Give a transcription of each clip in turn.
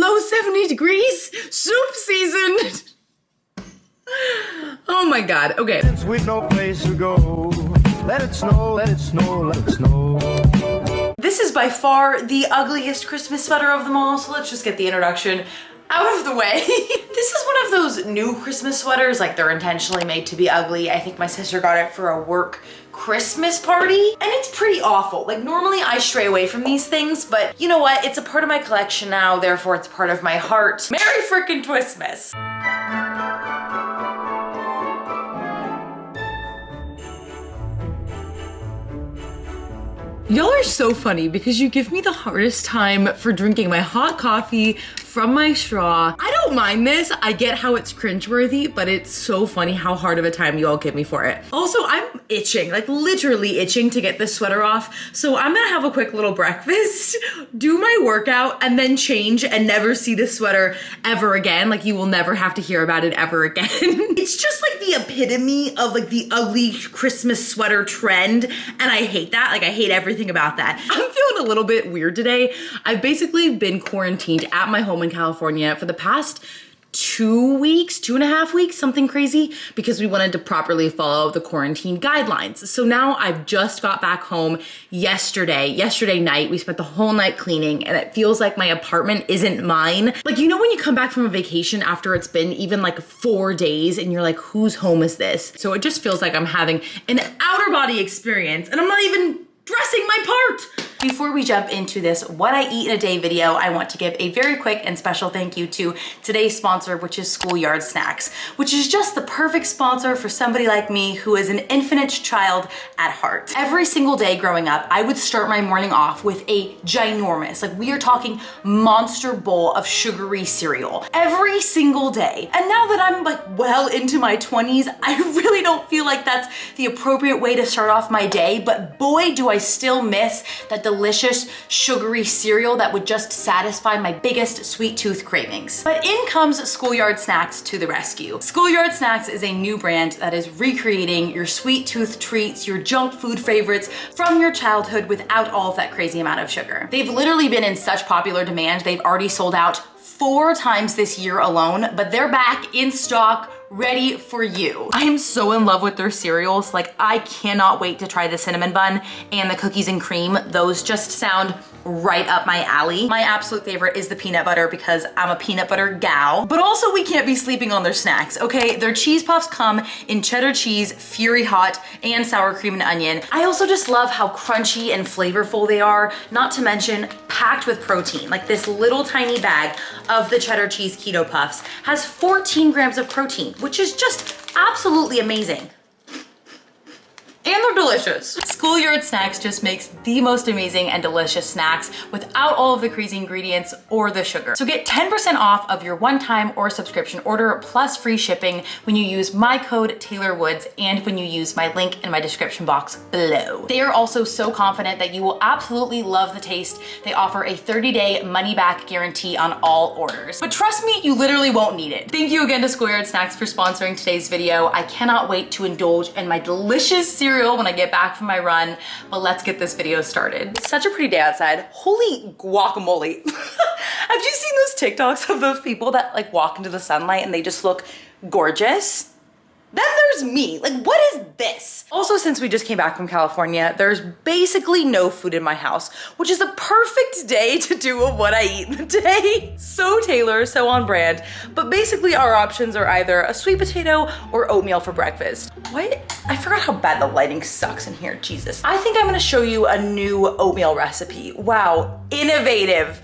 below 70 degrees, soup season. Oh my God, okay. Since we've no place to go, let it snow, let it snow, let it snow. This is by far the ugliest Christmas sweater of them all, so let's just get the introduction out of the way. This is one of those new Christmas sweaters, like they're intentionally made to be ugly. I think my sister got it for a work Christmas party, and it's pretty awful. Like normally I stray away from these things, but you know what? It's a part of my collection now, therefore it's part of my heart. Merry frickin' Twistmas. Y'all are so funny because you give me the hardest time for drinking my hot coffee from my straw. I don't mind this. I get how it's cringeworthy, but it's so funny how hard of a time you all give me for it. Also, I'm itching, like literally itching to get this sweater off. So I'm gonna have a quick little breakfast, do my workout, and then change and never see this sweater ever again. Like you will never have to hear about it ever again. It's just like the epitome of like the ugly Christmas sweater trend. And I hate that. Like I hate everything about that. I'm feeling a little bit weird today. I've basically been quarantined at my home in California for the past 2 weeks, 2.5 weeks, something crazy, because we wanted to properly follow the quarantine guidelines. So now I've just got back home yesterday night. We spent the whole night cleaning and it feels like my apartment isn't mine. Like, you know, when you come back from a vacation after it's been even like 4 days and you're like, whose home is this? So it just feels like I'm having an outer body experience and I'm not even dressing my part. Before we jump into this what I eat in a day video, I want to give a very quick and special thank you to today's sponsor, which is Schoolyard Snacks, which is just the perfect sponsor for somebody like me who is an infinite child at heart. Every single day growing up, I would start my morning off with a ginormous, like we are talking monster bowl of sugary cereal every single day. And now that I'm like well into my 20s, I really don't feel like that's the appropriate way to start off my day, but boy, do I still miss that delicious sugary cereal that would just satisfy my biggest sweet tooth cravings. But in comes Schoolyard Snacks to the rescue. Schoolyard Snacks is a new brand that is recreating your sweet tooth treats, your junk food favorites from your childhood without all of that crazy amount of sugar. They've literally been in such popular demand, they've already sold out 4 times this year alone, but they're back in stock, ready for you. I am so in love with their cereals. Like I cannot wait to try the cinnamon bun and the cookies and cream. Those just sound right up my alley. My absolute favorite is the peanut butter because I'm a peanut butter gal, but also we can't be sleeping on their snacks, okay? Their cheese puffs come in cheddar cheese, fury hot, and sour cream and onion. I also just love how crunchy and flavorful they are, not to mention packed with protein. Like this little tiny bag of the cheddar cheese keto puffs has 14 grams of protein, which is just absolutely amazing. And they're delicious. Schoolyard Snacks just makes the most amazing and delicious snacks without all of the crazy ingredients or the sugar. So get 10% off of your one-time or subscription order plus free shipping when you use my code Taylor Woods and when you use my link in my description box below. They are also so confident that you will absolutely love the taste. They offer a 30-day money-back guarantee on all orders. But trust me, you literally won't need it. Thank you again to Schoolyard Snacks for sponsoring today's video. I cannot wait to indulge in my delicious cereal when I get back from my run, but let's get this video started. It's such a pretty day outside. Holy guacamole. Have you seen those TikToks of those people that like walk into the sunlight and they just look gorgeous? Then there's me. Like, what is this? Also, since we just came back from California, there's basically no food in my house, which is a perfect day to do a what I eat in the day. So Taylor, so on brand. But basically our options are either a sweet potato or oatmeal for breakfast. What? I forgot how bad the lighting sucks in here, Jesus. I think I'm gonna show you a new oatmeal recipe. Wow, innovative.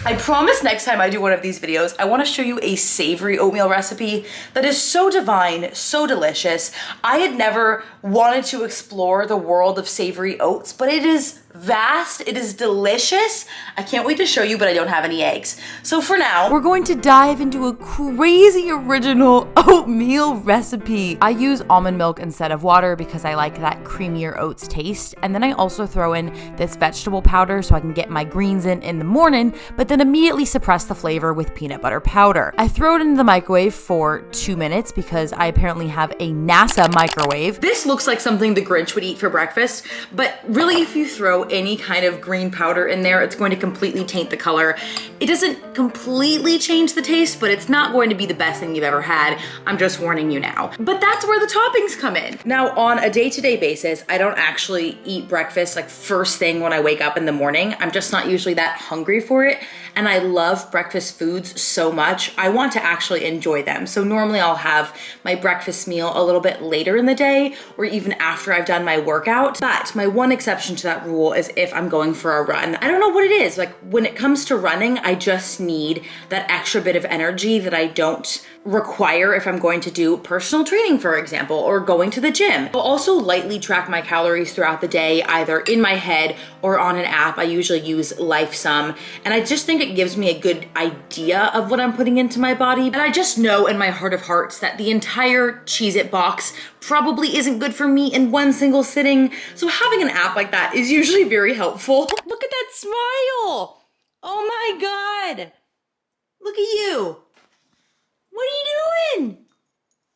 I promise next time I do one of these videos, I want to show you a savory oatmeal recipe that is so divine, so delicious. I had never wanted to explore the world of savory oats, but it is vast, it is delicious. I can't wait to show you, but I don't have any eggs. So for now, we're going to dive into a crazy original oatmeal recipe. I use almond milk instead of water because I like that creamier oats taste. And then I also throw in this vegetable powder so I can get my greens in the morning, but then immediately suppress the flavor with peanut butter powder. I throw it into the microwave for 2 minutes because I apparently have a NASA microwave. This looks like something the Grinch would eat for breakfast, but really if you throw any kind of green powder in there, it's going to completely taint the color It doesn't completely change the taste, but it's not going to be the best thing you've ever had. I'm just warning you now. But that's where the toppings come in. Now, on a day-to-day basis, I don't actually eat breakfast like first thing when I wake up in the morning. I'm just not usually that hungry for it. And I love breakfast foods so much. I want to actually enjoy them. So normally I'll have my breakfast meal a little bit later in the day or even after I've done my workout. But my one exception to that rule is if I'm going for a run. I don't know what it is. Like when it comes to running, I just need that extra bit of energy that I don't require if I'm going to do personal training, for example, or going to the gym. I'll also lightly track my calories throughout the day, either in my head or on an app. I usually use LifeSum, and I just think it gives me a good idea of what I'm putting into my body. And I just know in my heart of hearts that the entire Cheez-It box probably isn't good for me in one single sitting. So having an app like that is usually very helpful. Look at that smile. Oh my God. Look at you. What are you doing?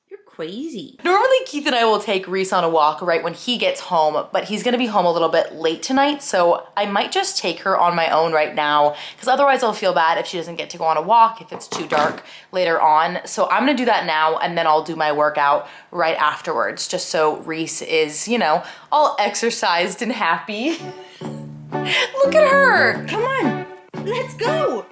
You're crazy. Normally Keith and I will take Reese on a walk right when he gets home, but he's gonna be home a little bit late tonight, so I might just take her on my own right now, because otherwise I'll feel bad if she doesn't get to go on a walk if it's too dark later on. So I'm gonna do that now, and then I'll do my workout right afterwards, just so Reese is, you know, all exercised and happy. Look at her. Come on, let's go.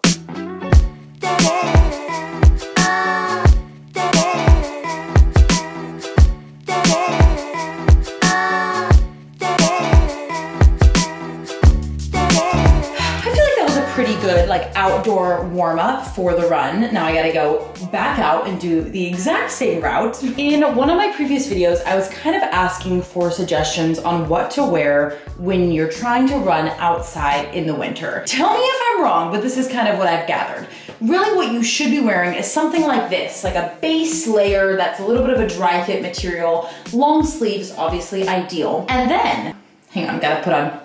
Pretty good like outdoor warm-up for the run. Now I gotta go back out and do the exact same route. In one of my previous videos, I was kind of asking for suggestions on what to wear when you're trying to run outside in the winter. Tell me if I'm wrong, but this is kind of what I've gathered. Really what you should be wearing is something like this, like a base layer that's a little bit of a dry fit material, long sleeves, obviously ideal. And then, hang on, gotta put on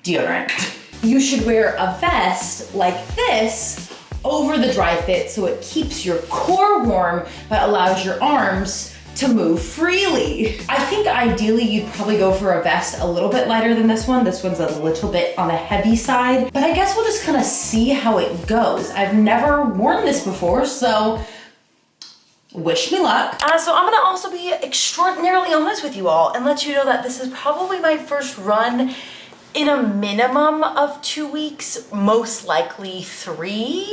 deodorant. You should wear a vest like this over the dry fit so it keeps your core warm but allows your arms to move freely. I think ideally you'd probably go for a vest a little bit lighter than this one. This one's a little bit on the heavy side, but I guess we'll just kind of see how it goes. I've never worn this before, so wish me luck. So I'm gonna also be extraordinarily honest with you all and let you know that this is probably my first run in a minimum of 2 weeks, most likely 3.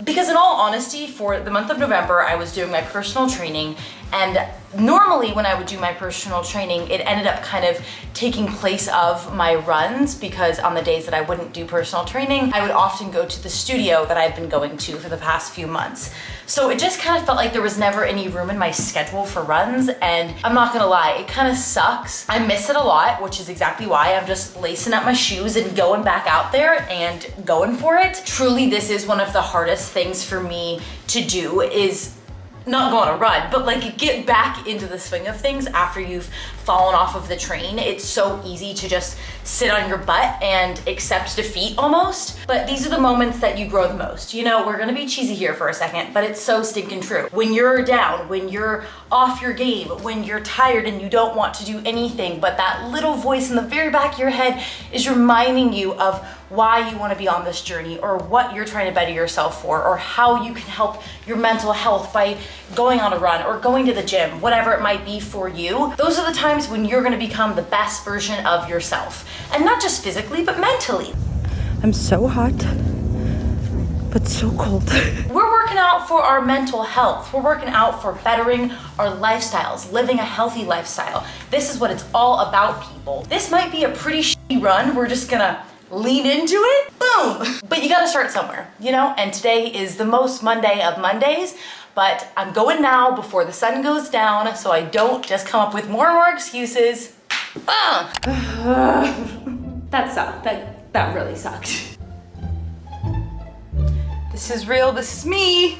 Because in all honesty, for the month of November, I was doing my personal training, and normally when I would do my personal training, it ended up kind of taking place of my runs, because on the days that I wouldn't do personal training, I would often go to the studio that I've been going to for the past few months. So it just kind of felt like there was never any room in my schedule for runs, and I'm not gonna lie, it kind of sucks. I miss it a lot, which is exactly why I'm just lacing up my shoes and going back out there and going for it. Truly, this is one of the hardest things for me to do, is not go on a run, but like get back into the swing of things after you've fallen off of the train. It's so easy to just sit on your butt and accept defeat almost. But these are the moments that you grow the most. You know, we're gonna be cheesy here for a second, but it's so stinking true. When you're down, when you're off your game, when you're tired and you don't want to do anything, but that little voice in the very back of your head is reminding you of why you want to be on this journey, or what you're trying to better yourself for, or how you can help your mental health by going on a run or going to the gym, whatever it might be for you. Those are the times when you're going to become the best version of yourself, and not just physically but mentally. I'm so hot, but so cold. We're working out for our mental health. We're working out for bettering our lifestyles, living a healthy lifestyle. This is what it's all about, people. This might be a pretty shitty run. We're just gonna lean into it, boom. But you gotta start somewhere, you know? And today is the most Monday of Mondays, but I'm going now before the sun goes down so I don't just come up with more and more excuses. That sucked. That really sucked. This is real, this is me.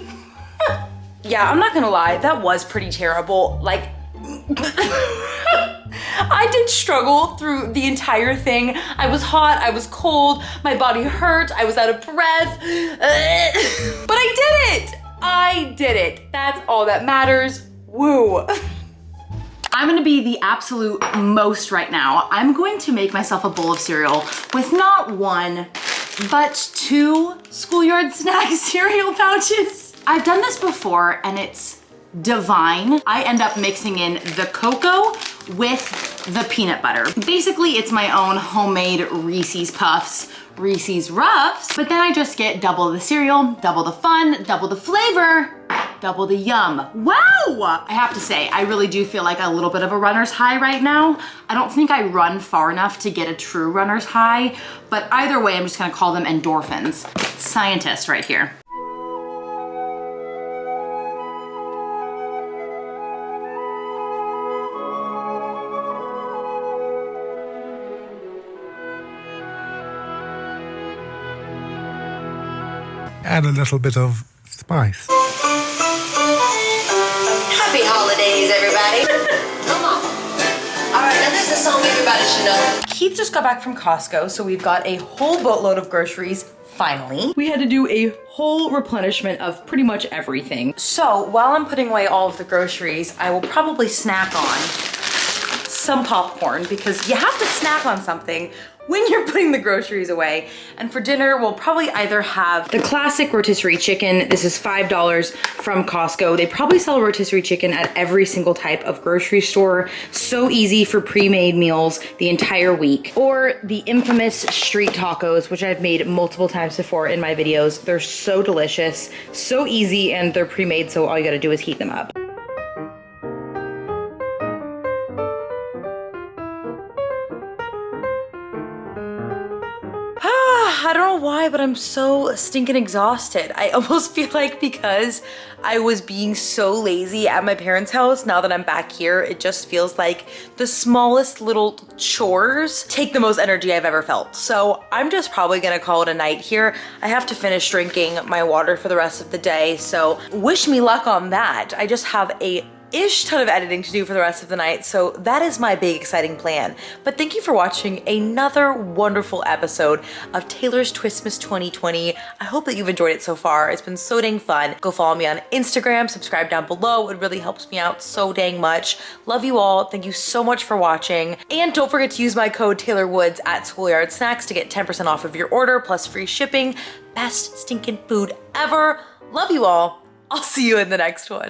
Yeah, I'm not gonna lie, that was pretty terrible. Like, I did struggle through the entire thing. I was hot, I was cold, my body hurt, I was out of breath. But I did it. That's all that matters. Woo. I'm gonna be the absolute most right now. I'm going to make myself a bowl of cereal with not one, but 2 schoolyard snack cereal pouches. I've done this before and it's divine. I end up mixing in the cocoa with the peanut butter. Basically, it's my own homemade Reese's Puffs, Reese's Ruffs, but then I just get double the cereal, double the fun, double the flavor, double the yum. Wow! I have to say, I really do feel like a little bit of a runner's high right now. I don't think I run far enough to get a true runner's high, but either way, I'm just gonna call them endorphins. Scientist right here. Add a little bit of spice. Happy holidays, everybody. Come on. All right, now this is a song everybody should know. Keith just got back from Costco, so we've got a whole boatload of groceries, finally. We had to do a whole replenishment of pretty much everything. So while I'm putting away all of the groceries, I will probably snack on some popcorn because you have to snack on something when you're putting the groceries away. And for dinner, we'll probably either have the classic rotisserie chicken. This is $5 from Costco. They probably sell rotisserie chicken at every single type of grocery store. So easy for pre-made meals the entire week. Or the infamous street tacos, which I've made multiple times before in my videos. They're so delicious, so easy, and they're pre-made, so all you gotta do is heat them up. I don't know why, but I'm so stinking exhausted. I almost feel like because I was being so lazy at my parents' house, now that I'm back here, it just feels like the smallest little chores take the most energy I've ever felt. So I'm just probably gonna call it a night here. I have to finish drinking my water for the rest of the day, so wish me luck on that. I just have a ton of editing to do for the rest of the night, so that is my big exciting plan. But thank you for watching another wonderful episode of Taylor's Twistmas 2020. I hope that you've enjoyed it so far. It's been so dang fun. Go follow me on Instagram, subscribe down below. It really helps me out so dang much. Love you all. Thank you so much for watching. And don't forget to use my code TaylorWoods at Schoolyard Snacks to get 10% off of your order plus free shipping. Best stinking food ever. Love you all. I'll see you in the next one.